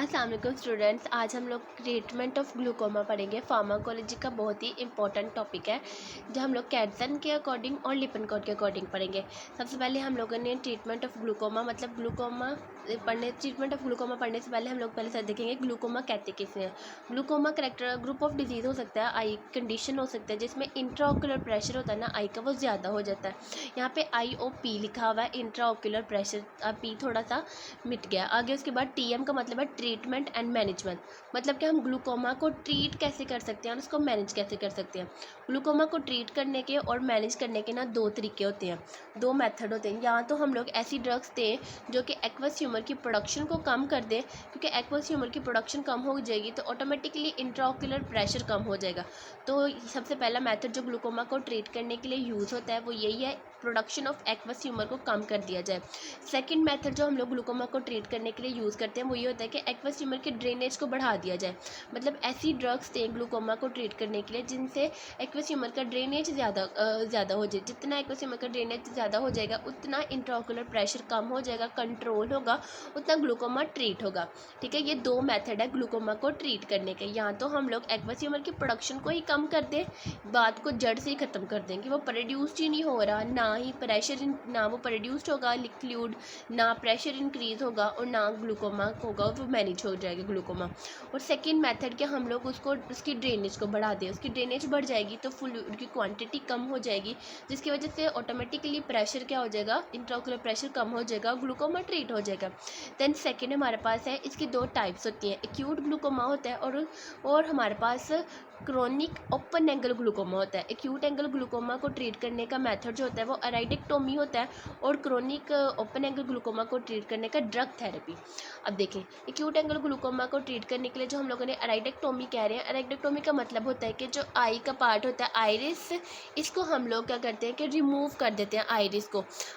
अस्सलाम वालेकुम स्टूडेंट्स। आज हम लोग ट्रीटमेंट ऑफ ग्लूकोमा पढ़ेंगे। फार्माकोलॉजी का बहुत ही इंपॉर्टेंट टॉपिक है जो हम लोग कैटसन के अकॉर्डिंग और लिपिनकोड के अकॉर्डिंग पढ़ेंगे। सबसे पहले हम लोगों ने ट्रीटमेंट ऑफ ग्लूकोमा मतलब ट्रीटमेंट ऑफ ग्लूकोमा पढ़ने से पहले हम लोग पहले देखेंगे ग्लूकोमा कहते किसे हैं। Glaucoma character group of disease हो सकता है, आई कंडीशन हो सकता है जिसमें इंट्राओक्यूलर प्रेशर होता है ना आई का, वो ज़्यादा हो जाता है। यहाँ पे IOP लिखा हुआ है, इंट्राओक्यूलर प्रेशर, पी थोड़ा सा मिट गया। आगे उसके बाद TM का मतलब है ट्रीटमेंट एंड मैनेजमेंट, मतलब कि हम ग्लूकोमा को ट्रीट कैसे कर सकते हैं और उसको मैनेज कैसे कर सकते हैं। ग्लूकोमा को ट्रीट करने के और मैनेज करने के ना दो तरीके होते हैं, दो मेथड होते हैं। या तो हम लोग ऐसी ड्रग्स दें जो कि एक्वस ह्यूमर की प्रोडक्शन को कम कर दें, क्योंकि एक्वस ह्यूमर की प्रोडक्शन कम हो जाएगी तो ऑटोमेटिकली इंट्राओक्यूलर प्रेशर कम हो जाएगा। तो सबसे पहला मेथड जो ग्लूकोमा को ट्रीट करने के लिए यूज़ होता है वो यही है, प्रोडक्शन ऑफ एक्वस ह्यूमर को कम कर दिया जाए। सेकंड मेथड जो हम लोग ग्लूकोमा को ट्रीट करने के लिए यूज़ करते हैं वो ये होता है कि एक्वस ह्यूमर के ड्रेनेज को बढ़ा दिया जाए। मतलब ऐसी ड्रग्स दें ग्लूकोमा को ट्रीट करने के लिए जिनसे एक्वस ह्यूमर का ड्रेनेज ज़्यादा हो जाए। जितना एक्वस ह्यूमर का ड्रेनेज ज़्यादा हो जाएगा उतना इंट्राओक्यूलर प्रेशर कम हो जाएगा, कंट्रोल होगा, उतना ग्लूकोमा ट्रीट होगा। ठीक है, ये दो मेथड है ग्लूकोमा को ट्रीट करने के। या तो हम लोग एक्वस ह्यूमर की प्रोडक्शन को ही कम कर दें, बात को जड़ से ही ख़त्म कर दें कि वो प्रोड्यूस्ड ही नहीं हो रहा, ना वो प्रोड्यूस्ड होगा लिक्विड, ना प्रेशर इंक्रीज़ होगा और ना ग्लूकोमा होगा, वो मैनेज हो जाएगा ग्लूकोमा। और सेकंड मेथड के हम लोग उसकी ड्रेनेज को बढ़ा दें। उसकी ड्रेनेज बढ़ जाएगी तो फ्लूइड की क्वांटिटी कम हो जाएगी, जिसकी वजह से ऑटोमेटिकली प्रेशर क्या हो जाएगा, इंट्राओक्यूलर प्रेशर कम हो जाएगा, ग्लूकोमा ट्रीट हो जाएगा। देन सेकंड हमारे पास है, इसकी दो टाइप्स होती हैं, एक्यूट ग्लूकोमा होता है और हमारे पास क्रोनिक ओपन एंगल ग्लूकोमा होता है। एक्यूट एंगल ग्लूकोमा को ट्रीट करने का मेथड जो होता है वो अराइडेक्टोमी होता है और क्रोनिक ओपन एंगल ग्लूकोमा को ट्रीट करने का ड्रग थेरेपी। अब देखें, एक्यूट एंगल ग्लूकोमा को ट्रीट करने के लिए जो हम लोगों ने अराइडेक्टोमी कह रहे हैं, अराइडेक्टोमी का मतलब होता है कि जो आई का पार्ट होता है आइरिस, इसको हम लोग क्या करते हैं कि रिमूव कर देते हैं,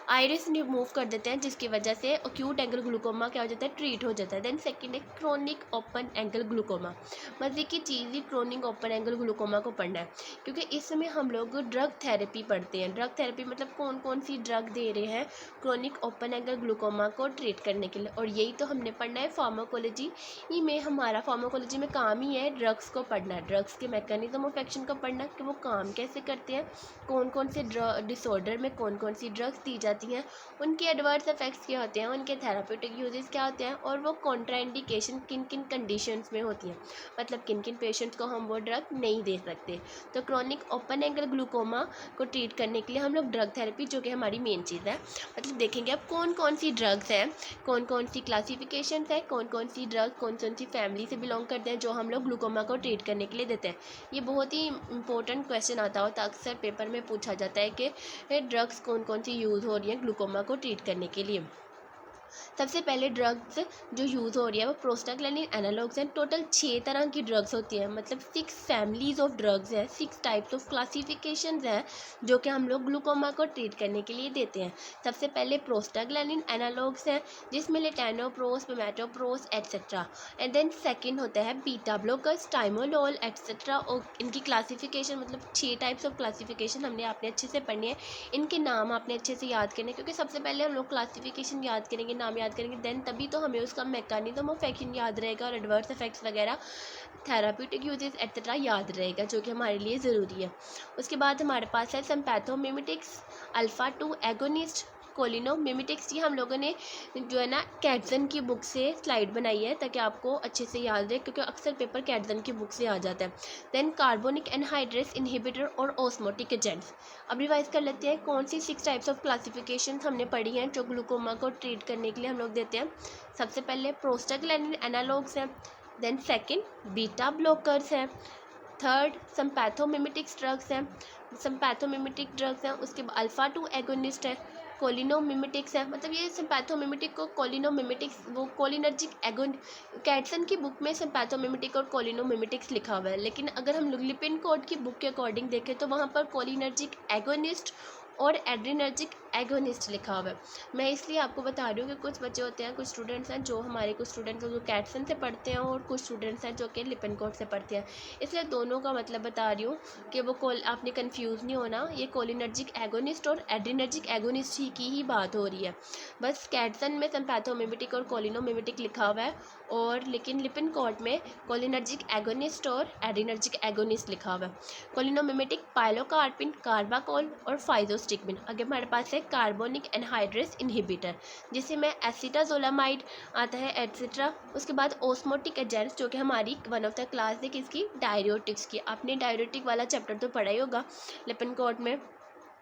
आइरिस रिमूव कर देते हैं, जिसकी वजह से एक्यूट एंगल ग्लूकोमा क्या हो जाता है, ट्रीट हो जाता है। देन सेकेंड है क्रोनिक ओपन एंगल ग्लूकोमा। मज़े की चीज़ ही क्रोनिक ओपन एंगल ग्लूकोमा को पढ़ना है, क्योंकि इसमें हम लोग ड्रग थेरेपी पढ़ते हैं। ड्रग थेरेपी मतलब कौन कौन सी ड्रग दे रहे हैं क्रोनिक ओपन एंगल ग्लूकोमा को ट्रीट करने के लिए, और यही तो हमने पढ़ना है फार्माकोलॉजी में। हमारा फार्माकोलॉजी में काम ही है ड्रग्स को पढ़ना, ड्रग्स के मैकेनिज्म ऑफ एक्शन को पढ़ना कि वो काम कैसे करते हैं, कौन कौन से डिसऑर्डर में कौन कौन सी ड्रग्स दी जाती हैं, उनके एडवर्स इफेक्ट्स क्या होते हैं, उनके थेराप्यूटिक यूजेस क्या होते हैं, और वो कॉन्ट्राइंडिकेशन किन किन कंडीशंस में होती हैं, मतलब किन किन पेशेंट्स को हम वो ड्रग नहीं दे सकते। तो क्रोनिक ओपन एंगल ग्लूकोमा को ट्रीट करने के लिए हम लोग ड्रग थेरेपी, जो कि हमारी मेन चीज़ है, मतलब देखेंगे अब कौन कौन सी ड्रग्स हैं, कौन कौन सी क्लासिफिकेशंस है, कौन कौन सी ड्रग कौन कौन सी फैमिली से बिलोंग करते हैं जो हम लोग ग्लूकोमा को ट्रीट करने के लिए देते हैं। ये बहुत ही इंपॉर्टेंट क्वेश्चन आता होता है, अक्सर पेपर में पूछा जाता है कि ड्रग्स कौन कौन सी यूज़ हो रही हैं ग्लूकोमा को ट्रीट करने के लिए। सबसे पहले ड्रग्स जो यूज़ हो रही है वो प्रोस्टाग्लैंडिन एनालॉग्स हैं। टोटल 6 तरह की ड्रग्स होती हैं, मतलब 6 फैमिलीज़ ऑफ ड्रग्स हैं, 6 टाइप्स ऑफ क्लासिफिकेशंस हैं जो कि हम लोग ग्लूकोमा को ट्रीट करने के लिए देते हैं। सबसे पहले प्रोस्टाग्लैंडिन एनालॉग्स हैं जिसमें लेटानोप्रोस, पेमेटोप्रोस एट्सेट्रा। एंड देन सेकेंड होता है बीटा ब्लॉकर्स, टाइमोलोल एट्सेट्रा। और इनकी क्लासिफिकेशन मतलब 6 टाइप्स ऑफ क्लासिफिकेशन हमने आपने अच्छे से पढ़नी है, इनके नाम आपने अच्छे से याद करने, क्योंकि सबसे पहले हम लोग क्लासिफिकेशन याद करेंगे, नाम याद करेंगे, देन तभी तो हमें उसका मैकेनिज्म ऑफ एक्शन याद रहेगा और एडवर्स इफेक्ट्स वगैरह, थेराप्यूटिक यूजेस एट्सेट्रा याद रहेगा, जो कि हमारे लिए ज़रूरी है। उसके बाद हमारे पास है सिम्पैथोमिमेटिक्स, अल्फा 2 एगोनिस्ट, कोलिनोमिमेटिक्स। ये हम लोगों ने जो है ना कैटसन की बुक से स्लाइड बनाई है ताकि आपको अच्छे से याद रहे, क्योंकि अक्सर पेपर कैटसन की बुक से आ जाता है। देन कार्बोनिक एनहाइड्रेस इनहिबिटर और ऑस्मोटिक एजेंट्स। अब रिवाइज कर लेते हैं कौन सी 6 टाइप्स ऑफ क्लासिफिकेशन हमने पढ़ी हैं जो ग्लूकोमा को ट्रीट करने के लिए हम लोग देते हैं। सबसे पहले प्रोस्टाग्लैंडिन एनालॉग्स हैं, देन सेकेंड बीटा ब्लॉकर्स हैं, थर्ड सिम्पैथोमिमेटिक्स ड्रग्स हैं, उसके बाद अल्फा 2 एगोनिस्ट है, कोलिनोमिमेटिक्स है। मतलब ये सिम्पैथोमिमेटिक को कोलिनोमिमेटिक्स, वो कोलिनर्जिक एगोन, कैटसन की बुक में सिम्पैथोमिमेटिक और कोलिनोमिमेटिक्स लिखा हुआ है, लेकिन अगर हम लोग लिपिनकोड की बुक के अकॉर्डिंग देखें तो वहाँ पर कोलिनर्जिक एगोनिस्ट और एड्रीनर्जिक एगोनिस्ट लिखा हुआ है। मैं इसलिए आपको बता रही हूँ कि कुछ बच्चे होते हैं, कुछ स्टूडेंट्स हैं जो हमारे कुछ स्टूडेंट्स जो कैटसन से पढ़ते हैं और कुछ स्टूडेंट्स हैं जो कि लिपिनकोड से पढ़ते हैं, इसलिए दोनों का मतलब बता रही हूँ कि वो आपने कन्फ्यूज़ नहीं होना। ये कोलिनर्जिक एगोनिस्ट और एड्रीनर्जिक एगोनिस्ट की ही बात हो रही है। बस कैटसन में सिम्पैथोमिमेटिक और कोलिनोमिमेटिक लिखा हुआ है, और लेकिन लिपिनकोड में कोलिनर्जिक एगोनिस्ट और एड्रीनर्जिक एगोनिस्ट लिखा हुआ है। कोलिनोमिमेटिक पाइलोकार्पिन, कार्बाकोल और फाइजोस्टिग्मिन। आगे हमारे पास है कार्बोनिक एनहाइड्रेस इनहिबिटर, जिसे में एसिटाजोलामाइड आता है एटसेट्रा। उसके बाद ओस्मोटिक एजेंट्स, जो कि हमारी वन ऑफ द क्लास है किसकी, डायरियोटिक्स की। आपने डायरियोटिक वाला चैप्टर तो पढ़ा ही होगा लिपिनकोड में,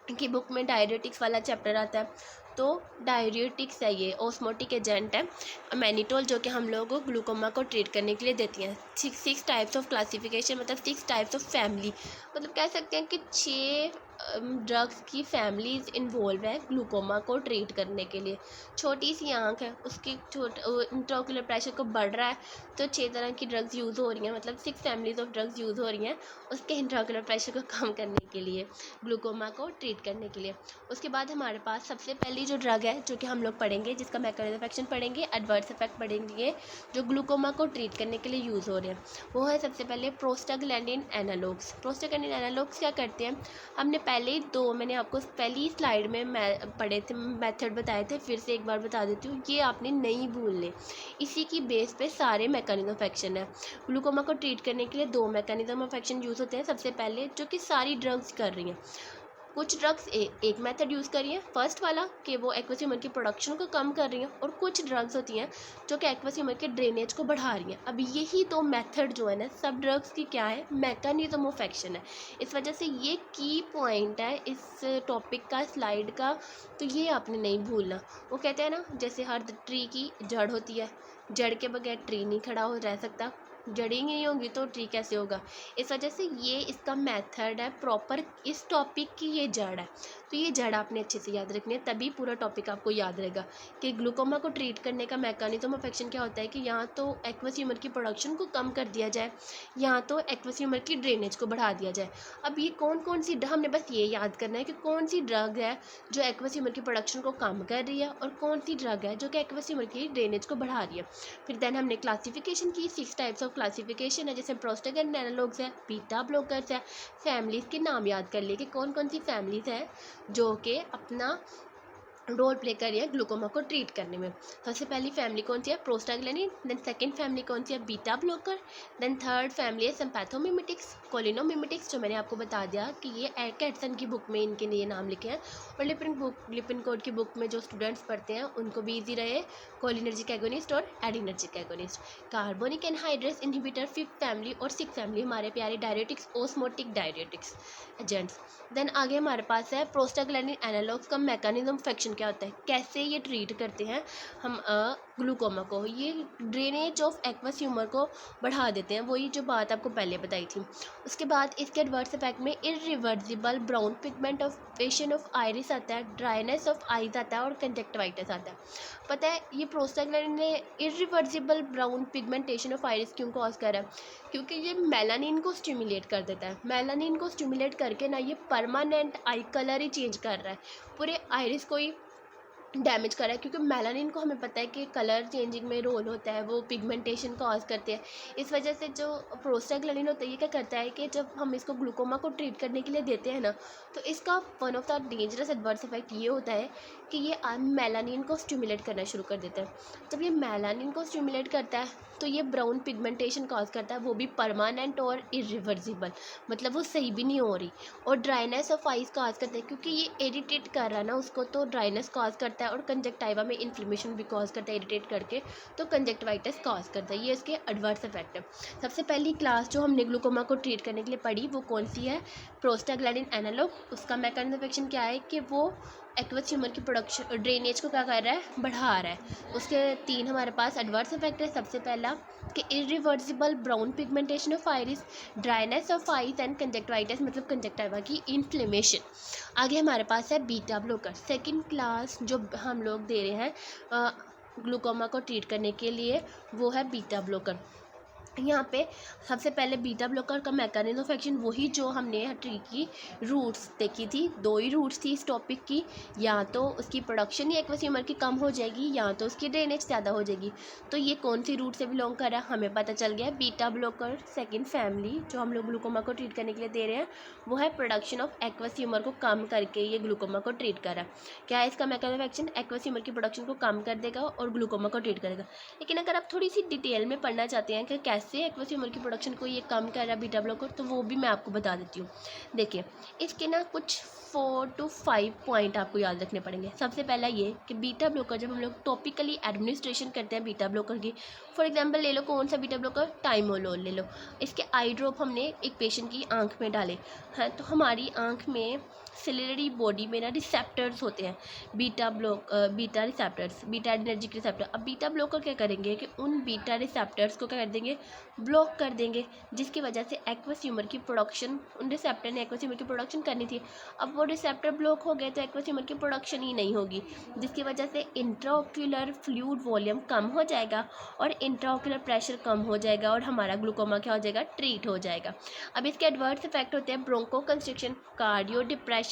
की बुक में डायरियोटिक्स वाला चैप्टर आता है। तो डायरियोटिक्स है, ये ओस्मोटिक एजेंट है मैनिटोल, जो कि हम लोगों को ग्लूकोमा को ट्रीट करने के लिए देती हैं। सिक्स टाइप्स ऑफ क्लासिफिकेशन, मतलब 6 टाइप्स ऑफ फैमिली, मतलब कह सकते हैं कि 6 ड्रग्स की फैमिलीज इन्वॉल्व है ग्लूकोमा को ट्रीट करने के लिए। छोटी सी आँख है, उसकी इंट्राओक्यूलर प्रेशर को बढ़ रहा है, तो 6 तरह की ड्रग्स यूज़ हो रही हैं, मतलब 6 फैमिलीज ऑफ ड्रग्स यूज़ हो रही हैं उसके इंट्राओक्यूलर प्रेशर को कम करने के लिए, ग्लूकोमा को ट्रीट करने के लिए। उसके बाद हमारे पास सबसे पहली जो ड्रग है जो कि हम लोग पढ़ेंगे, जिसका मैकेनिज्म ऑफ एक्शन पढ़ेंगे, एडवर्स इफेक्ट पढ़ेंगे, जो ग्लूकोमा को ट्रीट करने के लिए यूज़ हो रहे हैं, वो है सबसे पहले प्रोस्टाग्लैंडिन एनालॉग्स। प्रोस्टाग्लैंडिन एनालॉग्स क्या करते हैं, हमने पहले ही मैंने आपको पहली स्लाइड में पढ़े थे, मेथड बताए थे, फिर से एक बार बता देती हूँ, ये आपने नहीं भूलने। इसी की बेस पे सारे मैकेनिज्म ऑफ एक्शन है। ग्लूकोमा को ट्रीट करने के लिए 2 मैकेनिज्म ऑफ एक्शन यूज़ होते हैं। सबसे पहले जो कि सारी ड्रग्स कर रही हैं, कुछ ड्रग्स एक मेथड यूज़ करिए, फर्स्ट वाला कि वो एक्वस ह्यूमर की प्रोडक्शन को कम कर रही हैं, और कुछ ड्रग्स होती हैं जो कि एक्वस ह्यूमर के ड्रेनेज को बढ़ा रही हैं। अब यही 2 मेथड जो है ना, सब ड्रग्स की क्या है, मैकेनिज्म ऑफ एक्शन है। इस वजह से ये की पॉइंट है इस टॉपिक का, स्लाइड का, तो ये आपने नहीं भूलना। वो कहते हैं ना, जैसे हर ट्री की जड़ होती है, जड़ के बगैर ट्री नहीं खड़ा हो रह सकता, जड़ ही नहीं होंगी तो ट्री कैसे होगा। इस वजह से ये इसका मेथड है प्रॉपर, इस टॉपिक की ये जड़ है, तो ये जड़ आपने अच्छे से याद रखनी है, तभी पूरा टॉपिक आपको याद रहेगा कि ग्लूकोमा को ट्रीट करने का मैकेनिज्म ऑफ एक्शन क्या होता है। कि यहाँ तो एक्वस ह्यूमर की प्रोडक्शन को कम कर दिया जाए, यहाँ तो एक्वस ह्यूमर की ड्रेनेज को बढ़ा दिया जाए। अब ये कौन कौन सी, हमने बस ये याद करना है कि कौन सी ड्रग है जो एक्वस ह्यूमर की प्रोडक्शन को कम कर रही है, और कौन सी ड्रग है जो कि एक्वस ह्यूमर की ड्रेनेज को बढ़ा रही है। फिर देन हमने क्लासिफिकेशन की, 6 टाइप्स ऑफ क्लासिफिकेशन है, जैसे प्रोस्टाग्लैंडिन एनालॉग्स है, बीटा ब्लॉकर्स है। फैमिलीज़ के नाम याद कर लिए कि कौन कौन सी फैमिलीज़ हैं जो कि अपना रोल प्ले कर रही है ग्लूकोमा को ट्रीट करने में। सबसे पहली फैमिली कौन सी है, प्रोस्टाग्लैंडिन। देन सेकंड फैमिली कौन सी है, beta blocker. Then third family है सिम्पैथोमिमेटिक्स, कोलिनोमिमेटिक्स, जो मैंने आपको बता दिया कि ये कैटसन की बुक में इनके लिए नाम लिखे हैं, और लिपिनकोड की बुक में जो स्टूडेंट्स पढ़ते हैं उनको भी ईजी रहे, कोलिनर्जिक एगोनिस्ट और adrenergic agonist. Carbonic anhydrase inhibitor 5th family, और 6th फैमिली हमारे प्यारे diuretics, osmotic diuretics agents. Then आगे हमारे पास है प्रोस्टाग्लैंडिन एनालॉग्स का मैकेनिज्म ऑफ एक्शन क्या होता है, कैसे ये ट्रीट करते हैं हम ग्लूकोमा को। ये ड्रेनेज ऑफ एक्वस ह्यूमर को बढ़ा देते हैं, वही जो बात आपको पहले बताई थी। उसके बाद इसके एडवर्स इफेक्ट में irreversible brown pigmentation of iris आता है, ड्राइनेस ऑफ आइज आता है, और कंजक्टिवाइटिस आता है। पता है ये प्रोस्टाग्लैंडिन ने irreversible brown pigmentation of iris क्यों कॉज कर रहा है, क्योंकि ये मेलानिन को स्टिमुलेट कर देता है। मेलानिन को स्टिमुलेट करके ना ये परमानेंट आई कलर ही चेंज कर रहा है, पूरे आइरिस को ही डैमेज कर रहा है, क्योंकि मेलानिन को हमें पता है कि कलर चेंजिंग में रोल होता है, वो पिगमेंटेशन कॉज करते हैं। इस वजह से जो प्रोस्टाग्लैंडिन होता है ये क्या करता है कि जब हम इसको ग्लूकोमा को ट्रीट करने के लिए देते हैं ना, तो इसका one of the dangerous adverse effect ये होता है कि ये मेलानिन को स्टिमुलेट करना शुरू कर देता है। जब ये मेलानिन को स्टिमुलेट करता है तो ये ब्राउन पिगमेंटेशन कॉज करता है, वो भी परमानेंट और इरिवर्सिबल, मतलब वो सही भी नहीं हो रही। और ड्राइनेस ऑफ आइज कॉज करता है, क्योंकि ये इरिटेट कर रहा है ना उसको, तो ड्राइनेस कॉज करता है, और कंजक्टाइवा में इन्फ्लेमेशन भी कॉज करता है इरिटेट करके, तो कंजक्टिवाइटिस कॉज करता है। ये इसके एडवर्स इफेक्ट है। सबसे पहली क्लास जो हमने ग्लूकोमा को ट्रीट करने के लिए पढ़ी वो कौन सी है, प्रोस्टाग्लैंडिन एनालॉग। उसका मैकेनिज्म ऑफ एक्शन क्या है कि वो एक्वस ह्यूमर की प्रोडक्शन ड्रेनेज को क्या कर रहा है, बढ़ा रहा है। उसके 3 हमारे पास एडवर्स इफेक्ट है। सबसे पहला कि irreversible brown pigmentation of iris, dryness of eyes and conjunctivitis, मतलब कंजक्टिवा की इन्फ्लेमेशन। आगे हमारे पास है बीटा ब्लॉकर। सेकंड क्लास जो हम लोग दे रहे हैं ग्लूकोमा को ट्रीट करने के लिए वो है बीटा ब्लॉकर। यहाँ पे सबसे पहले बीटा ब्लॉकर का मैकेनिज्म ऑफ एक्शन वही जो हमने ट्री की रूट्स देखी थी, 2 ही रूट्स थी इस टॉपिक की, या तो उसकी प्रोडक्शन ही एक्वस ह्यूमर की कम हो जाएगी या तो उसकी ड्रेनेज ज़्यादा हो जाएगी। तो ये कौन सी रूट से बिलोंग कर रहा है हमें पता चल गया। बीटा ब्लॉकर सेकेंड फैमिली जो हम लोग ग्लूकोमा को ट्रीट करने के लिए दे रहे हैं वो है प्रोडक्शन ऑफ एक्वस ह्यूमर को कम करके ये ग्लूकोमा को ट्रीट कर रहा है। क्या है इसका mechanism of action? Aqueous humour की प्रोडक्शन को कम कर देगा और ग्लूकोमा को ट्रीट करेगा। लेकिन अगर आप थोड़ी सी डिटेल में पढ़ना चाहते हैं कि कैसे एक्वस ह्यूमर की प्रोडक्शन को ये कम कर रहा है बीटा ब्लॉकर, तो वो भी मैं आपको बता देती हूँ। देखिए इसके ना कुछ 4 to 5 पॉइंट आपको याद रखने पड़ेंगे। सबसे पहला ये कि बीटा ब्लॉकर जब हम लोग टॉपिकली एडमिनिस्ट्रेशन करते हैं बीटा ब्लॉकर की, फॉर एग्जांपल ले लो कौन सा बीटा ब्लॉकर, टाइमोलोल ले लो। इसके आई ड्रॉप हमने एक पेशेंट की आंख में डाले हैं, तो हमारी आंख में सिलेरी बॉडी में ना रिसेप्टर्स होते हैं, बीटा रिसेप्टर्स, बीटा एडर्जिक रिसेप्टर। अब बीटा ब्लॉकर क्या करेंगे कि उन बीटा रिसेप्टर्स को क्या कर देंगे, ब्लॉक कर देंगे, जिसकी वजह से एक्वस ह्यूमर की प्रोडक्शन, उन रिसेप्टर ने एक्वस ह्यूमर की प्रोडक्शन करनी थी। अब वो रिसेप्टर ब्लॉक हो गए तो एक्वस ह्यूमर की प्रोडक्शन ही नहीं होगी, जिसकी वजह से इंट्राओक्यूलर फ्लूइड वॉल्यूम कम हो जाएगा और इंट्राओक्यूलर प्रेशर कम हो जाएगा और हमारा ग्लूकोमा क्या हो जाएगा, ट्रीट हो जाएगा। अब इसके एडवर्स इफेक्ट होते हैं bronchoconstriction, cardio depression,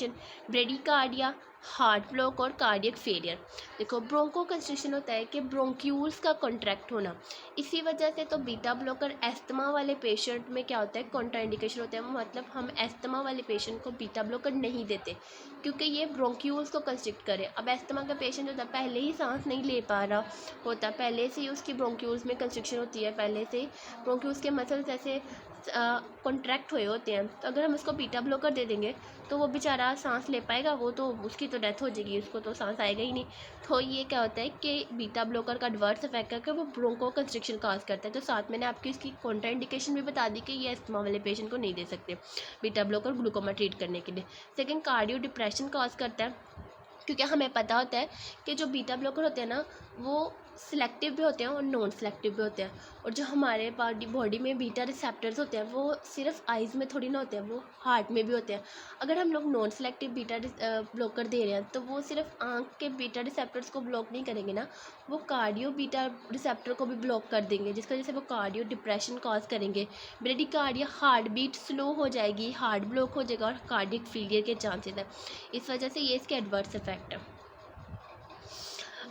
bradycardia, heart block और कार्डियक फेलियर। देखो ब्रोंको कंस्ट्रिक्शन होता है कि ब्रोंक्यूल्स का कॉन्ट्रैक्ट होना, इसी वजह से तो बीटा ब्लॉकर एस्थमा वाले पेशेंट में क्या होता है, कॉन्ट्राइंडिकेशन होता है, मतलब हम एस्थमा वाले पेशेंट को बीटा ब्लॉकर नहीं देते क्योंकि ये ब्रोंक्यूल्स को कंस्ट्रिक्ट करे। अब एस्थमा का पेशेंट होता है पहले ही सांस नहीं ले पा रहा होता, पहले से ही उसकी ब्रोंक्यूल्स में कंस्ट्रिक्शन होती है, पहले से ब्रोंक्यूल्स के मसल्स ऐसे कॉन्ट्रैक्ट हुए होते हैं, तो अगर हम उसको बीटा ब्लॉकर दे देंगे तो वो बेचारा सांस ले पाएगा, वो तो उसकी तो डेथ हो जाएगी, उसको तो सांस आएगा ही नहीं। तो ये क्या होता है कि बीटा ब्लॉकर का एडवर्स इफेक्ट करके वो ब्रोंको कंस्ट्रिक्शन काज करता है। तो साथ मैंने आपकी इसकी कॉन्ट्राइंडिकेशन भी बता दी कि ये अस्थमा वाले पेशेंट को नहीं दे सकते बीटा ब्लॉकर ग्लूकोमा ट्रीट करने के लिए। सेकेंड, कार्डियो डिप्रेशन काज करता है, क्योंकि हमें पता होता है कि जो बीटा ब्लॉकर होते हैं ना वो सिलेक्टिव भी होते हैं और नॉन सिलेक्टिव भी होते हैं, और जो हमारे बॉडी में बीटा रिसेप्टर्स होते हैं वो सिर्फ आइज़ में थोड़ी ना होते हैं, वो हार्ट में भी होते हैं। अगर हम लोग नॉन सिलेक्टिव बीटा ब्लॉकर दे रहे हैं तो वो सिर्फ आँख के बीटा रिसेप्टर्स को ब्लॉक नहीं करेंगे ना, वो कार्डियो बीटा रिसेप्टर को भी ब्लॉक कर देंगे, जिसकी वजह से वो कार्डियो डिप्रेशन कॉज करेंगे, ब्रेडिकार्डिया हार्ट बीट स्लो हो जाएगी, हार्ट ब्लॉक हो जाएगा और कार्डियक फेलियर के चांसेस है। इस वजह से ये इसके एडवर्स इफेक्ट है।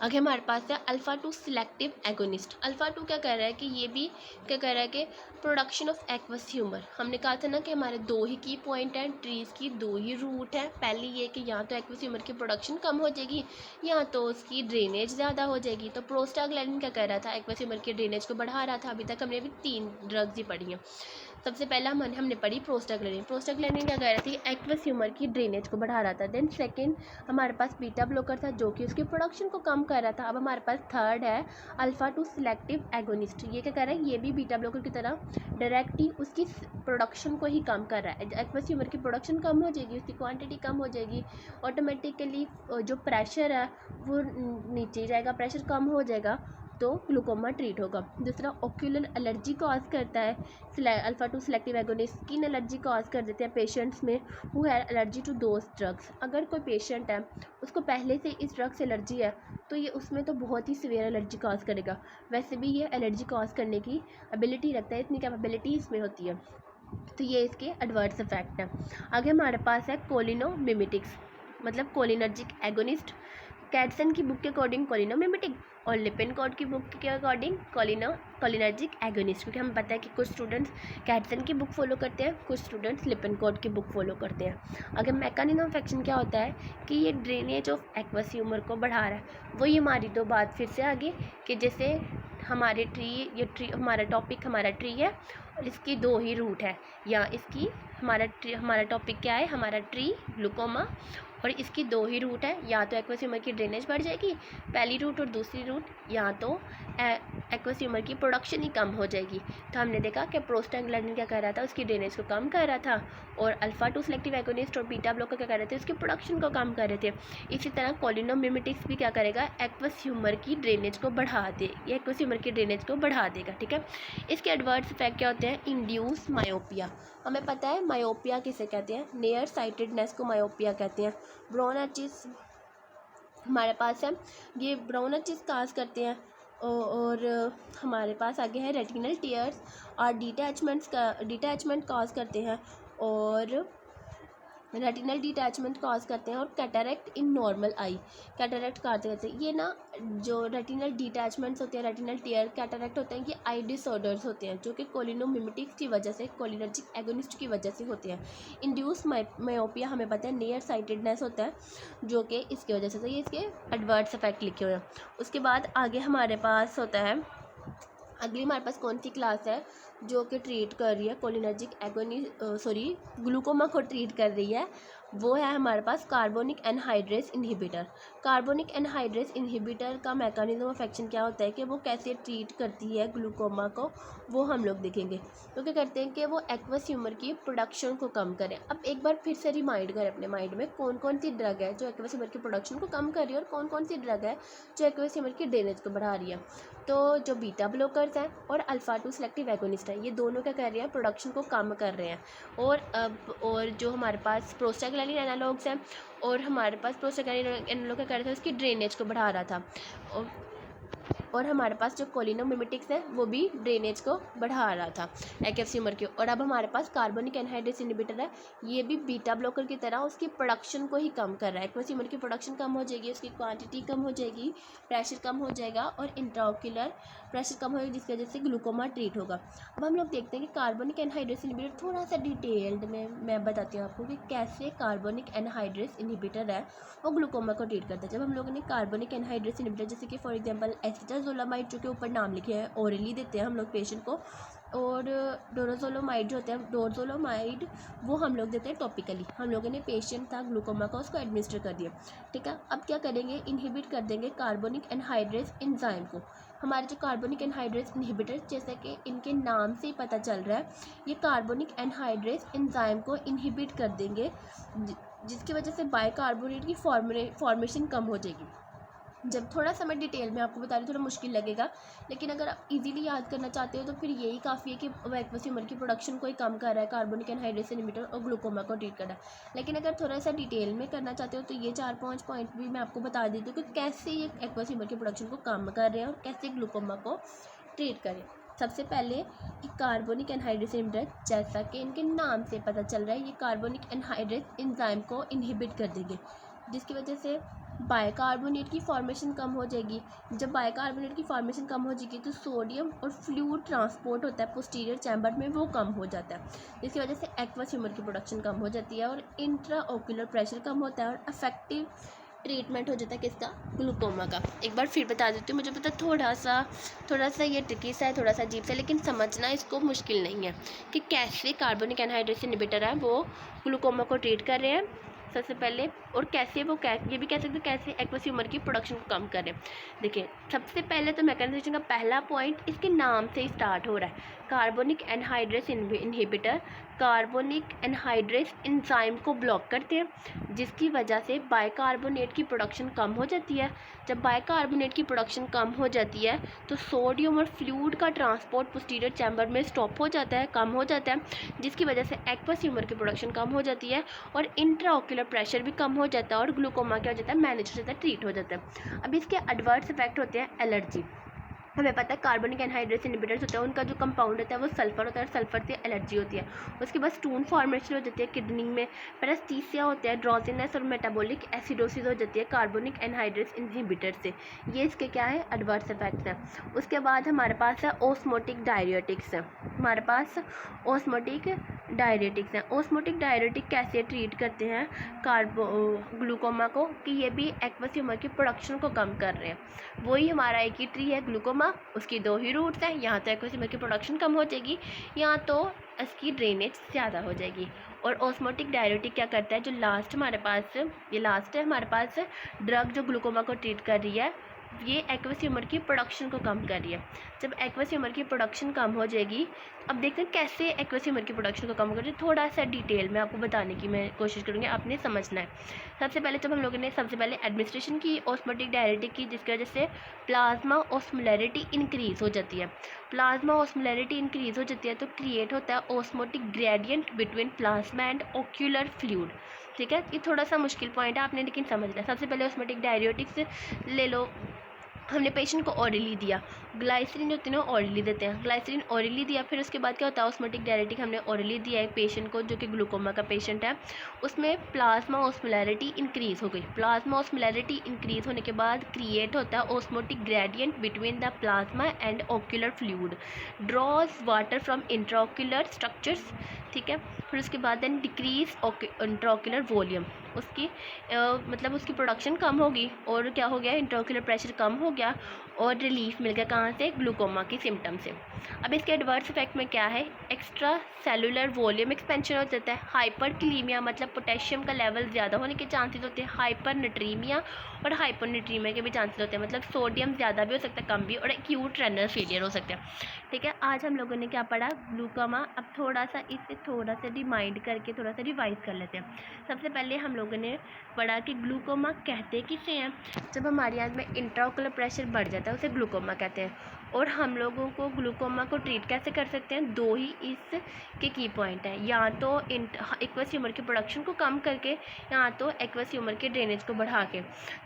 आगे हमारे पास है अल्फ़ा 2 सिलेक्टिव एगोनिस्ट। अल्फ़ा 2 क्या कर रहा है कि ये भी क्या कर रहा है कि प्रोडक्शन ऑफ एक्वस ह्यूमर। हमने कहा था ना कि हमारे 2 ही की पॉइंट हैं, ट्रीज़ की 2 ही रूट है। पहली ये कि या तो एक्वस ह्यूमर की प्रोडक्शन कम हो जाएगी या तो उसकी ड्रेनेज ज़्यादा हो जाएगी। तो प्रोस्टाग्लैंडिन क्या कर रहा था, एक्वस ह्यूमर की ड्रेनेज को बढ़ा रहा था। अभी तक हमने अभी 3 ड्रग्स ही पढ़ी हैं। सबसे पहला हमने पढ़ी प्रोस्टाग्लैंडिन। प्रोस्टाग्लैंडिन क्या कर रहा था, एक्वस ह्यूमर की ड्रेनेज को बढ़ा रहा था। देन सेकंड हमारे पास बीटा ब्लॉकर था जो कि उसकी प्रोडक्शन को कम कर रहा था। अब हमारे पास थर्ड है अल्फ़ा 2 सिलेक्टिव एगोनिस्ट। ये क्या कर रहा है, ये भी बीटा ब्लॉकर की तरह डायरेक्टली उसकी प्रोडक्शन को ही कम कर रहा है। एक्वस ह्यूमर की प्रोडक्शन कम हो जाएगी, उसकी क्वांटिटी कम हो जाएगी, ऑटोमेटिकली जो प्रेशर है वो नीचे जाएगा, प्रेशर कम हो जाएगा तो ग्लूकोमा ट्रीट होगा। दूसरा ऑक्यूलर एलर्जी कॉज करता है, alpha 2 selective agonist skin allergy cause कर देते हैं पेशेंट्स में हु है एलर्जी टू दोज ड्रग्स। अगर कोई पेशेंट है उसको पहले से इस ड्रग से एलर्जी है तो ये उसमें तो बहुत ही सीवियर एलर्जी कॉज करेगा। वैसे भी ये एलर्जी कॉज करने की एबिलिटी रखता है, इतनी कैपेबिलिटी इसमें होती है। तो ये इसके एडवर्स इफेक्ट हैं। आगे हमारे पास है कोलिनोमिमेटिक्स, मतलब कोलिनर्जिक एगोनिस्ट। कैटसन की बुक के अकॉर्डिंग कोलिनोमिमेटिक और लिपिनकॉर्ड की बुक के अकॉर्डिंग कोलिनर्जिक एगोनिस्ट, क्योंकि हमें पता है कि कुछ स्टूडेंट्स कैटसन की बुक फॉलो करते हैं, कुछ स्टूडेंट्स लिपिनकॉर्ड की बुक फॉलो करते हैं। अगर मैकेनिज्म ऑफ एक्शन क्या होता है कि ये ड्रेनेज ऑफ एक्वस ह्यूमर को बढ़ा रहा है। वही हमारी 2 बात फिर से आगे कि जैसे हमारे ट्री हमारा टॉपिक हमारा ट्री है और इसकी 2 ही रूट है, या इसकी हमारा टॉपिक क्या है, हमारा ट्री ग्लूकोमा, और इसकी 2 ही रूट है, या तो एक्वस ह्यूमर की ड्रेनेज बढ़ जाएगी पहली रूट, और दूसरी रूट या तो एक्वस ह्यूमर की प्रोडक्शन ही कम हो जाएगी। तो हमने देखा कि प्रोस्टाग्लैंडिन क्या कर रहा था, उसकी ड्रेनेज को कम कर रहा था, और अल्फ़ा 2 सिलेक्टिव एगोनिस्ट और बीटा ब्लॉकर क्या कर रहे थे, उसकी प्रोडक्शन को कम कर रहे थे। इसी तरह कोलिनोमिमेटिक्स भी क्या करेगा, एक्वस ह्यूमर की ड्रेनेज को बढ़ा दे, ये एक्वस ह्यूमर की ड्रेनेज को बढ़ा देगा। ठीक है, इसके एडवर्स इफेक्ट क्या होते हैं, इंड्यूस मायोपिया। हमें पता है मायोपिया किसे कहते हैं, नियर साइटेडनेस को मायोपिया कहते हैं। ब्राउन एचिस हमारे पास है, ये ब्राउन एचिस काज करते हैं और हमारे पास आगे है रेटिनल टीयर्स और डिटैचमेंट कॉज करते हैं, और रेटिनल डिटैचमेंट कॉज करते हैं, और cataract in normal I, cataract करते रहते हैं। ये ना जो रेटिनल डिटैचमेंट्स होते हैं, रेटिनल टीयर, कैटरेक्ट होते हैं, ये आई डिसऑर्डर्स होते हैं जो कि कोलिनोमिमेटिक्स की वजह से, कोलिनर्जिक एगोनिस्ट की वजह से होते हैं। इंड्यूस मायोपिया हमें पता है नियर साइटेडनेस होता है जो कि इसकी वजह से, तो ये इसके एडवर्स इफेक्ट लिखे हुए हैं। उसके बाद आगे हमारे पास होता है, अगली हमारे पास कौन सी क्लास है जो कि ट्रीट कर रही है कोलिनर्जिक ग्लूकोमा को ट्रीट कर रही है, वो है हमारे पास carbonic anhydrase inhibitor. Carbonic anhydrase inhibitor का मैकेनिज्म ऑफ एक्शन क्या होता है कि वो कैसे ट्रीट करती है ग्लूकोमा को, वो हम लोग देखेंगे। तो क्या करते हैं कि वो एक्वस ह्यूमर की प्रोडक्शन को कम करें। अब एक बार फिर से रिमाइंड करें अपने माइंड में कौन कौन सी ड्रग है जो एक्वस ह्यूमर की प्रोडक्शन को कम कर रही है और कौन कौन सी ड्रग है जो एक्वस ह्यूमर की ड्रेनेज को बढ़ा रही है। तो जो बीटा ब्लोकर्स हैं और अल्फा 2 सेलेक्टिव एगोनिस्ट हैं, ये दोनों क्या कर रहे हैं, प्रोडक्शन को कम कर रहे हैं। और जो हमारे पास प्रोस्टाग्लैंडिन एनालॉग्स हैं, और हमारे पास प्रोस्टाग्लैंडिन एनालॉग क्या कर रहा था, उसकी ड्रेनेज को बढ़ा रहा था। और हमारे पास जो कोलिनोमिमेटिक्स है वो भी ड्रेनेज को बढ़ा रहा था एक्वस ह्यूमर की। और अब हमारे पास कार्बोनिक एनहाइड्रेस इनहिबिटर है, ये भी बीटा ब्लॉकर की तरह उसकी प्रोडक्शन को ही कम कर रहा है। एक्वस ह्यूमर की प्रोडक्शन कम हो जाएगी, उसकी क्वांटिटी कम हो जाएगी, प्रेशर कम हो जाएगा और इंट्राओक्यूलर प्रेशर कम हो जाएगा, जिसकी वजह से ग्लूकोमा ट्रीट होगा। अब हम लोग देखते हैं कि कार्बोनिक एनहाइड्रेस इनहिबिटर थोड़ा सा डिटेल्ड में मैं बताती हूँ आपको कि कैसे कार्बोनिक एनहाइड्रेस इनहिबिटर है वो ग्लूकोमा को ट्रीट करता है। जब हम लोगों ने कार्बोनिक एनहाइड्रेस इनहिबिटर जैसे कि फॉर एग्जांपल एसिटाजोलामाइड जो के ऊपर नाम लिखे हैं, ओरली देते हैं हम लोग पेशेंट को, और डोरोजोलोमाइड जो होता है, डोरजोलोमाइड वो हम लोग देते हैं टॉपिकली। हम लोगों ने पेशेंट था ग्लूकोमा का, उसको एडमिनिस्टर कर दिया, ठीक है। अब क्या करेंगे, इनहिबिट कर देंगे कार्बोनिक एनहाइड्रेस एंजाइम को। हमारे जो कार्बोनिक एनहाइड्रेस इनहिबिटर, जैसे कि इनके नाम से ही पता चल रहा है, ये कार्बोनिक एनहाइड्रेस एंजाइम को इनहिबिट कर देंगे, जिसकी वजह से बाइकार्बोनेट की फॉर्मेशन कम हो जाएगी। जब थोड़ा सा मैं डिटेल में आपको बता रही हूँ थोड़ा मुश्किल लगेगा, लेकिन अगर आप इजीली याद करना चाहते हो तो फिर यही काफ़ी है कि एक्वस ह्यूमर की प्रोडक्शन को ही कम कर रहा है कार्बोनिक एनहाइड्रेस इनहिबिटर और ग्लूकोमा को ट्रीट कर रहा है। लेकिन अगर थोड़ा सा डिटेल में करना चाहते हो तो ये 4-5 पॉइंट भी मैं आपको बता देती हूँ कि कैसे ये एक्वस ह्यूमर की प्रोडक्शन को कम कर रहे हैं और कैसे ग्लूकोमा को ट्रीट करें। सबसे पहले कि कार्बोनिक एनहाइड्रेस इनहिबिटर, जैसा कि इनके नाम से पता चल रहा है, ये कार्बोनिक एनहाइड्रेस एंजाइम को इनहिबिट कर देंगे, जिसकी वजह से बाइकार्बोनेट की फॉर्मेशन कम हो जाएगी। जब बाइकार्बोनेट की फॉर्मेशन कम हो जाएगी तो सोडियम और फ्लूइड ट्रांसपोर्ट होता है पोस्टीरियर चैम्बर में, वो कम हो जाता है, जिसकी वजह से एक्वस ह्यूमर की प्रोडक्शन कम हो जाती है और इंट्राओक्यूलर प्रेशर कम होता है और इफेक्टिव ट्रीटमेंट हो जाता है किसका, ग्लूकोमा का। एक बार फिर बता देती हूँ, मुझे पता थोड़ा सा ये ट्रिकी सा है, थोड़ा सा अजीब सा, लेकिन समझना इसको मुश्किल नहीं है कि कैसे कार्बोनिक एनहाइड्रेस इनहिबिटर है वो ग्लूकोमा को ट्रीट कर रहे हैं सबसे पहले, और कैसे वो ये भी कह सकते हैं कैसे एक्वस ह्यूमर की प्रोडक्शन को कम करें। देखिए, सबसे पहले तो मैकेनिज्म का पहला पॉइंट इसके नाम से ही स्टार्ट हो रहा है, carbonic anhydrase inhibitor carbonic anhydrase enzyme को ब्लॉक करते हैं, जिसकी वजह से बाइकार्बोनेट की प्रोडक्शन कम हो जाती है। जब बाइकार्बोनेट की प्रोडक्शन कम हो जाती है तो सोडियम और फ्लूइड का ट्रांसपोर्ट पोस्टीरियर चैम्बर में स्टॉप हो जाता है, कम हो जाता है, जिसकी वजह से एक्वस ह्यूमर की प्रोडक्शन कम हो जाती है और इंट्राओक्यूलर प्रेशर भी कम हो जाता है और ग्लूकोमा क्या हो जाता है, मैनेज हो जाता है, ट्रीट हो जाता है। अब इसके एडवर्स इफेक्ट होते हैं एलर्जी। हमें पता है कार्बोनिक एनहाइड्रेस इनहिबिटर्स होते हैं, उनका जो कंपाउंड होता है वो सल्फर होता है और सल्फर से एलर्जी होती है। उसके बाद स्टोन फॉर्मेशन हो जाती है किडनी में, पैरास्थीसिया होता है, ड्रॉजीनेस और मेटाबॉलिक एसिडोसिस हो जाती है कार्बोनिक एनहाइड्रेस इनहिबिटर से। ये इसके क्या है, एडवर्स इफेक्ट्स हैं। उसके बाद हमारे पास है ओस्मोटिक डायरेटिक्स है, हमारे पास ओस्मोटिक डायरेटिक्स हैं। ओस्मोटिक डायरेटिक कैसे ट्रीट करते हैं ग्लूकोमा को, कि ये भी एक्वस ह्यूमर की प्रोडक्शन को कम कर रहे हैं। वही हमारा एक ही ट्री है ग्लूकोमा, उसकी 2 ही रूट्स हैं, यहाँ तो एक्वस ह्यूमर की प्रोडक्शन कम हो जाएगी, यहाँ तो इसकी ड्रेनेज ज़्यादा हो जाएगी। और ओस्मोटिक डायरेटिक क्या करता है, जो लास्ट हमारे पास ये लास्ट है हमारे पास ड्रग जो ग्लूकोमा को ट्रीट कर रही है, ये एक्वस ह्यूमर की प्रोडक्शन को कम कर रही है। जब एक्वस ह्यूमर की प्रोडक्शन कम हो जाएगी, अब देखते हैं कैसे एक्वस ह्यूमर की प्रोडक्शन को कम कर रही है, थोड़ा सा डिटेल में आपको बताने की मैं कोशिश करूँगी, आपने समझना है। सबसे पहले जब हम लोगों ने एडमिनिस्ट्रेशन की ओस्मोटिक डायरेटिक की, जिसकी वजह से प्लाज्मा ऑस्मोलैरिटी इंक्रीज़ हो जाती है। प्लाज्मा ऑस्मोलैरिटी इंक्रीज़ हो जाती है तो क्रिएट होता है osmotic gradient between plasma and ocular fluid. ठीक है, ये थोड़ा सा मुश्किल पॉइंट है, आपने लेकिन समझना है। सबसे पहले ऑस्मोटिक डायरेटिक्स ले लो, हमने पेशेंट को ऑरली दिया, ग्लाइसरीन जो होती है ना ऑरली देते हैं, ग्लाइसरीन ऑरली दिया, फिर उसके बाद क्या होता है ऑस्मोटिक डायरेटिक हमने ऑरली दिया है पेशेंट को जो कि ग्लूकोमा का पेशेंट है। उसमें प्लाज्मा ऑस्मोलैरिटी इंक्रीज़ हो गई, प्लाज्मा ऑस्मोलैरिटी इंक्रीज़ होने के बाद क्रिएट होता है osmotic gradient between the plasma and ocular fluid, draws water from intraocular structures, ठीक है। फिर उसके बाद देन डिक्रीज इंट्राओक्यूलर वॉल्यूम, उसकी मतलब उसकी प्रोडक्शन कम होगी और क्या हो गया इंट्राओक्यूलर प्रेशर कम हो गया और रिलीफ मिल गया कहाँ से, ग्लूकोमा की सिम्टम से। अब इसके एडवर्स इफेक्ट में क्या है, एक्स्ट्रा सेलुलर वॉल्यूम एक्सपेंशन हो जाता है, हाइपरक्लीमिया मतलब पोटेशियम का लेवल ज़्यादा होने के चांसेस होते हैं, हाइपरनेट्रीमिया और हाइपोनेट्रीमिया के भी चांसेस होते हैं, मतलब सोडियम ज़्यादा भी हो सकता है कम भी, और एक्यूट रेनल फेलियर हो सकता है। ठीक है, आज हम लोगों ने क्या पढ़ा, ग्लूकोमा। अब थोड़ा सा इसे थोड़ा सा रिमाइंड करके थोड़ा सा रिवाइज कर लेते हैं। सबसे पहले हम लोगों ने पढ़ा कि ग्लूकोमा कहते किसे हैं, जब हमारी आँख में इंट्राओक्यूलर प्रेशर बढ़ जाता है उसे ग्लूकोमा कहते हैं। और हम लोगों को ग्लूकोमा को ट्रीट कैसे कर सकते हैं, दो ही इसके की पॉइंट हैं, या तो एक्वस ह्यूमर की प्रोडक्शन को कम करके या तो एक्वस ह्यूमर के ड्रेनेज को बढ़ा के।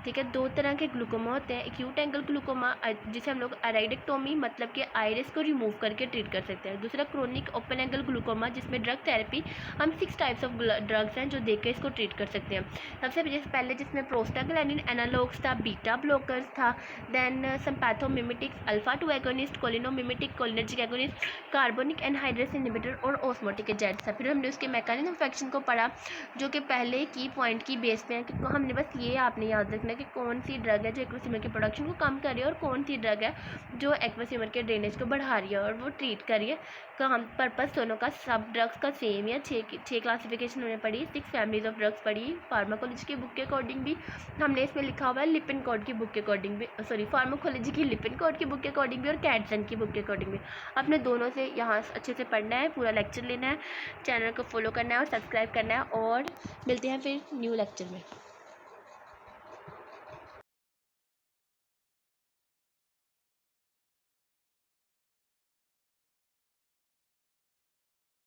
ठीक है, दो तरह के ग्लूकोमा होते हैं, एक्यूट एंगल ग्लूकोमा जिसे हम लोग आइराइडेक्टोमी मतलब कि आइरिस को रिमूव करके ट्रीट कर सकते हैं, दूसरा क्रोनिक ओपन एंगल ग्लूकोमा जिसमें ड्रग थेरेपी हम 6 टाइप्स ऑफ ड्रग्स हैं जो देकर इसको ट्रीट कर सकते हैं। सबसे पहले जिसमें प्रोस्टाग्लैंडिन एनालॉग्स था, बीटा ब्लॉकर्स था, then sympathomimetics, alpha 2 agonist, cholinomimetic, cholinergic agonist, carbonic anhydrase inhibitor और ऑस्मोटिक एजेंट्स था। फिर हमने उसके मैकेनिज्म ऑफ एक्शन को पढ़ा जो कि पहले की पॉइंट की बेस पे है कि हमने बस ये आपने याद रखना कि कौन सी ड्रग है जो एक्वस ह्यूमर की प्रोडक्शन को कम कर रही है और कौन सी ड्रग है जो एक्वस ह्यूमर के ड्रेनेज को बढ़ा रही है और वो ट्रीट कर रही है। हम पर्पस दोनों का सब ड्रग्स का सेम है, छः क्लासिफिकेशन हमने पढ़ी, 6 फैमिलीज ऑफ ड्रग्स पढ़ी, फार्माकोलॉजी की बुक के अकॉर्डिंग भी हमने इसमें लिखा हुआ है, लिपिन कोड की बुक के अकॉर्डिंग भी, सॉरी फार्माकोलॉजी की लिपिन कोड की बुक के अकॉर्डिंग भी और कैटसन की बुक के अकॉर्डिंग भी। अपने दोनों से यहाँ अच्छे से पढ़ना है, पूरा लेक्चर लेना है, चैनल को फॉलो करना है और सब्सक्राइब करना है, और मिलते हैं फिर न्यू लेक्चर में।